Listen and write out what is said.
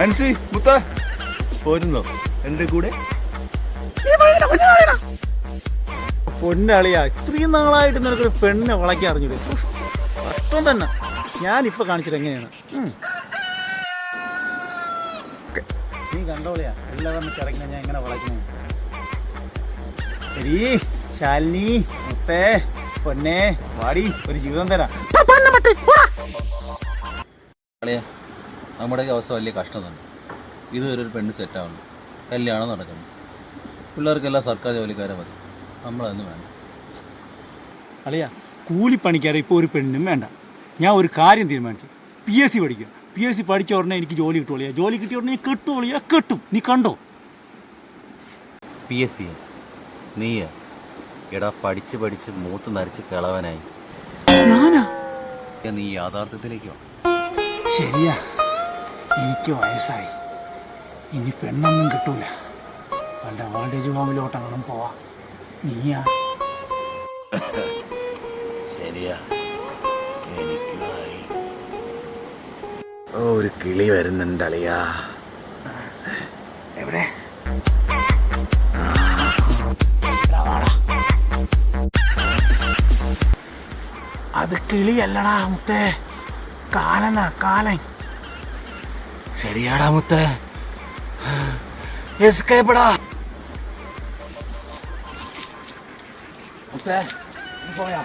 ആൻസി മുത്ത പോരുന്നോ എന്റെ കൂടെ? പൊന്നളിയാ, ഇത്രയും നാളായിട്ട് നിനക്കൊരു പെണ്ണെ വളയ്ക്കാൻ അറിഞ്ഞൂടെ? കഷ്ടം തന്നെ. ഞാനിപ്പോൾ കാണിച്ചിട്ട് എങ്ങനെയാണ് നീ കണ്ടോളിയാ എല്ലാവരും കിടക്കുന്ന ഞാൻ എങ്ങനെ വളയ്ക്കുന്നു. ശരി ശാലിനി, മുത്തേ, പൊന്നെ, വാടി, ഒരു ജീവിതം തരാം. അളിയാ, നമ്മുടെ അവസ്ഥ വലിയ കഷ്ടം തന്നെ. ഇതുവരെ ഒരു പെണ്ണ് സെറ്റാവുന്നു, കല്യാണം നടക്കുന്നു. പിള്ളേർക്കെല്ലാം സർക്കാർ ജോലിക്കാരെ മതി, നമ്മളതൊന്നും വേണ്ട. അളിയാ, കൂലിപ്പണിക്കാരെ ഇപ്പോൾ ഒരു പെണ്ണും വേണ്ട. ഞാൻ ഒരു കാര്യം തീരുമാനിച്ചു, PSC പഠിക്കുക. PSC പഠിച്ച ഉടനെ എനിക്ക് ജോലി കിട്ടുമളിയാ. ജോലി കിട്ടിയ ഉടനെ കിട്ടുമളിയാ, കിട്ടും. നീ കണ്ടോ? PSC നീയാ? എടാ, പഠിച്ച് പഠിച്ച് മൂത്ത് നരച്ച് കിളവനായി. ഞാനാ? നീ യാഥാർത്ഥ്യത്തിലേക്ക് വാ. ശരിയാ, എനിക്ക് വയസ്സായി, ഇനി പെണ്ണൊന്നും കിട്ടൂല. വല്ല ഓൾഡേജ് ഹോമിലോട്ടങ്ങനെ പോവാ. നീയാ? ശരിയാ, എനിക്കുമായി. ഒരു കിളി വരുന്നുണ്ട് അളിയാ. എവിടെ? അത് കിളിയല്ലടാ മുത്തേ, കാലനാ, കാലൻ. ശരിയാടാ മുത്തേ, എസ്കേപ്പടാ മുത്തേ. പോയാ